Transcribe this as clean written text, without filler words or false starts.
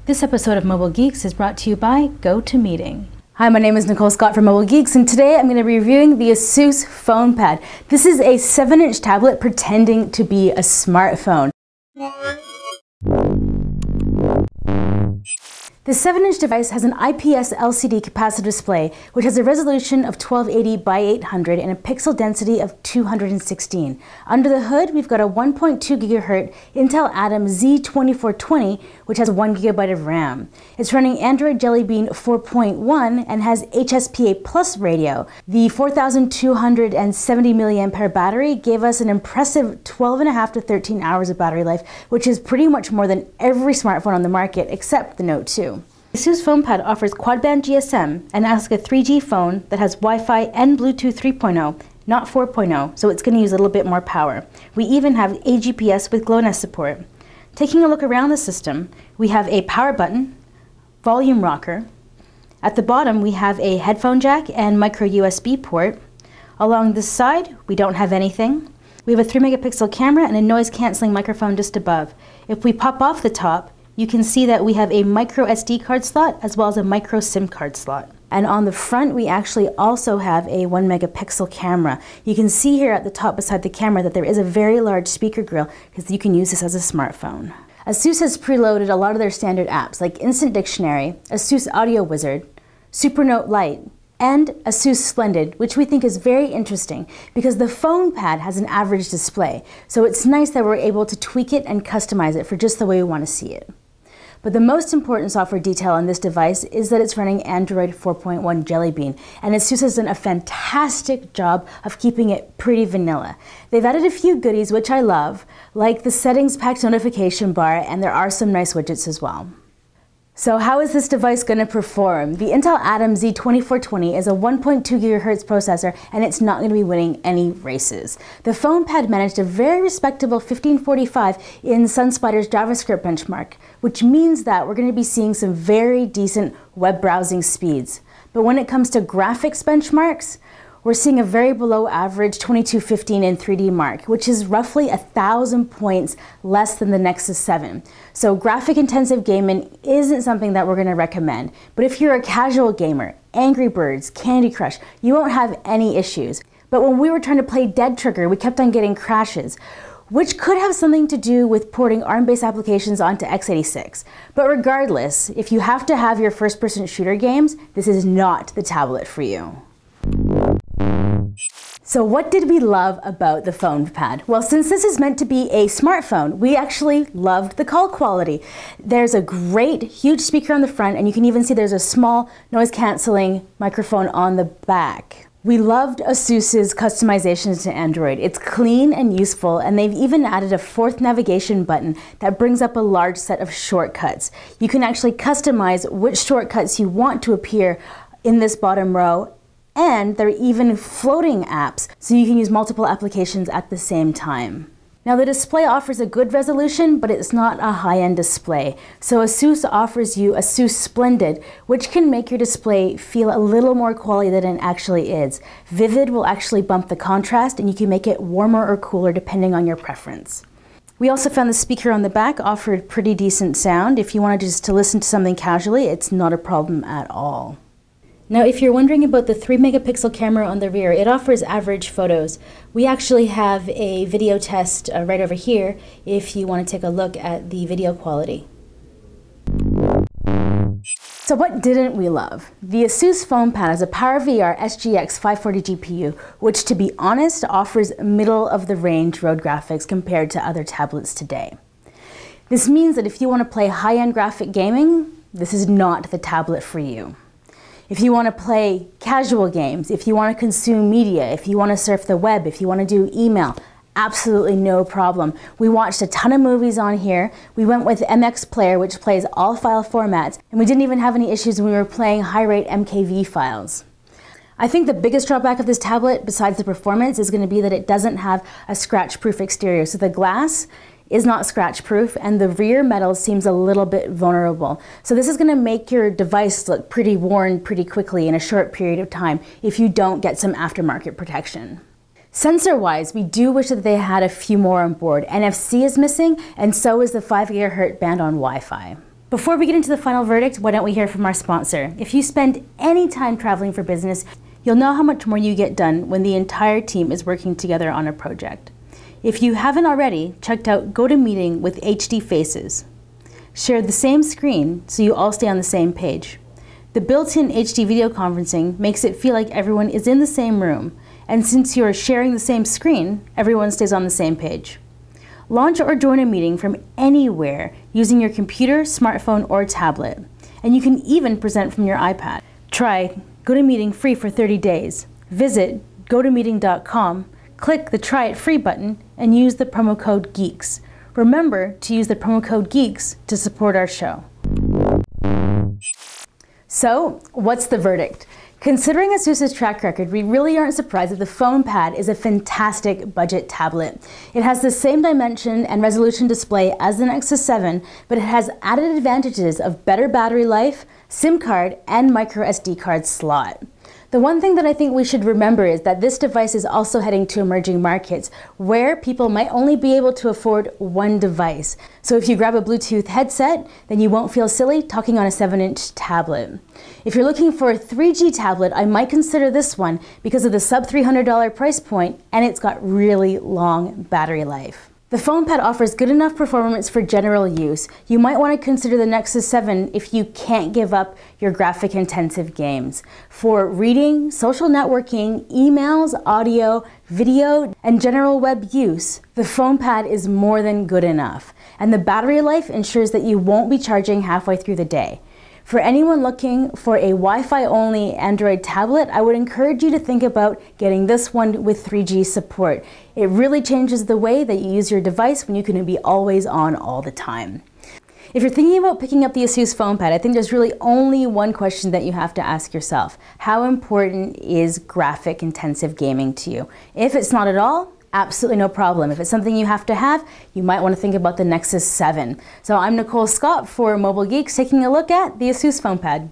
This episode of Mobile Geeks is brought to you by GoToMeeting. Hi, my name is Nicole Scott from Mobile Geeks, and today I'm going to be reviewing the ASUS Fonepad. This is a 7-inch tablet pretending to be a smartphone. The 7-inch device has an IPS LCD capacitive display, which has a resolution of 1280 by 800 and a pixel density of 216. Under the hood, we've got a 1.2 GHz Intel Atom Z2420, which has 1 GB of RAM. It's running Android Jelly Bean 4.1 and has HSPA Plus radio. The 4,270 mAh battery gave us an impressive 12.5 to 13 hours of battery life, which is pretty much more than every smartphone on the market except the Note 2. ASUS Fonepad offers quad-band GSM and acts like a 3G phone that has Wi-Fi and Bluetooth 3.0, not 4.0, so it's going to use a little bit more power. We even have AGPS with GLONASS support. Taking a look around the system, we have a power button, volume rocker. At the bottom, we have a headphone jack and micro USB port. Along this side, we don't have anything. We have a 3 megapixel camera and a noise cancelling microphone just above. If we pop off the top, you can see that we have a micro SD card slot as well as a micro SIM card slot. And on the front, we actually also have a 1 megapixel camera. You can see here at the top beside the camera that there is a very large speaker grill because you can use this as a smartphone. ASUS has preloaded a lot of their standard apps like Instant Dictionary, ASUS Audio Wizard, SuperNote Lite, and ASUS Splendid, which we think is very interesting because the Fonepad has an average display. So it's nice that we're able to tweak it and customize it for just the way we want to see it. But the most important software detail on this device is that it's running Android 4.1 Jelly Bean, and ASUS has done a fantastic job of keeping it pretty vanilla. They've added a few goodies which I love, like the settings packed notification bar, and there are some nice widgets as well. So how is this device going to perform? The Intel Atom Z2420 is a 1.2 GHz processor, and it's not going to be winning any races. The Fonepad managed a very respectable 1545 in SunSpider's JavaScript benchmark, which means that we're going to be seeing some very decent web browsing speeds. But when it comes to graphics benchmarks, we're seeing a very below average 2215 in 3D Mark, which is roughly 1,000 points less than the Nexus 7. So graphic intensive gaming isn't something that we're going to recommend. But if you're a casual gamer, Angry Birds, Candy Crush, you won't have any issues. But when we were trying to play Dead Trigger, we kept on getting crashes, which could have something to do with porting ARM-based applications onto x86. But regardless, if you have to have your first-person shooter games, this is not the tablet for you. So what did we love about the Fonepad? Well, since this is meant to be a smartphone, we actually loved the call quality. There's a great huge speaker on the front, and you can even see there's a small noise cancelling microphone on the back. We loved ASUS's customizations to Android. It's clean and useful, and they've even added a 4th navigation button that brings up a large set of shortcuts. You can actually customize which shortcuts you want to appear in this bottom row. And there are even floating apps, so you can use multiple applications at the same time. Now the display offers a good resolution, but it's not a high-end display. So ASUS offers you ASUS Splendid, which can make your display feel a little more quality than it actually is. Vivid will actually bump the contrast, and you can make it warmer or cooler depending on your preference. We also found the speaker on the back offered pretty decent sound. If you wanted just to listen to something casually, it's not a problem at all. Now, if you're wondering about the 3 megapixel camera on the rear, it offers average photos. We actually have a video test right over here if you want to take a look at the video quality. So what didn't we love? The ASUS Fonepad has a PowerVR SGX 540 GPU, which to be honest offers middle-of-the-range road graphics compared to other tablets today. This means that if you want to play high-end graphic gaming, this is not the tablet for you. If you want to play casual games, if you want to consume media, if you want to surf the web, if you want to do email, absolutely no problem. We watched a ton of movies on here. We went with MX Player, which plays all file formats, and we didn't even have any issues when we were playing high-rate MKV files. I think the biggest drawback of this tablet, besides the performance, is going to be that it doesn't have a scratch-proof exterior. So the glass is not scratch-proof, and the rear metal seems a little bit vulnerable. So this is going to make your device look pretty worn pretty quickly in a short period of time if you don't get some aftermarket protection. Sensor-wise, we do wish that they had a few more on board. NFC is missing, and so is the 5 GHz band on Wi-Fi. Before we get into the final verdict, why don't we hear from our sponsor? If you spend any time traveling for business, you'll know how much more you get done when the entire team is working together on a project. If you haven't already, checked out GoToMeeting with HD Faces. Share the same screen so you all stay on the same page. The built-in HD video conferencing makes it feel like everyone is in the same room, and since you are sharing the same screen, everyone stays on the same page. Launch or join a meeting from anywhere using your computer, smartphone, or tablet, and you can even present from your iPad. Try GoToMeeting free for 30 days. Visit gotomeeting.com, click the Try It Free button, and use the promo code GEEKS. Remember to use the promo code GEEKS to support our show. So, what's the verdict? Considering ASUS's track record, we really aren't surprised that the Fonepad is a fantastic budget tablet. It has the same dimension and resolution display as the Nexus 7, but it has added advantages of better battery life, SIM card, and micro SD card slot. The one thing that I think we should remember is that this device is also heading to emerging markets where people might only be able to afford one device. So if you grab a Bluetooth headset, then you won't feel silly talking on a 7-inch tablet. If you're looking for a 3G tablet, I might consider this one because of the sub $300 price point, and it's got really long battery life. The Fonepad offers good enough performance for general use. You might want to consider the Nexus 7 if you can't give up your graphic-intensive games. For reading, social networking, emails, audio, video, and general web use, the Fonepad is more than good enough. And the battery life ensures that you won't be charging halfway through the day. For anyone looking for a Wi-Fi only Android tablet, I would encourage you to think about getting this one with 3G support. It really changes the way that you use your device when you can be always on all the time. If you're thinking about picking up the ASUS Fonepad, I think there's really only one question that you have to ask yourself. How important is graphic intensive gaming to you? If it's not at all, absolutely no problem. If it's something you have to have, you might want to think about the Nexus 7. So I'm Nicole Scott for Mobile Geeks, taking a look at the ASUS Fonepad.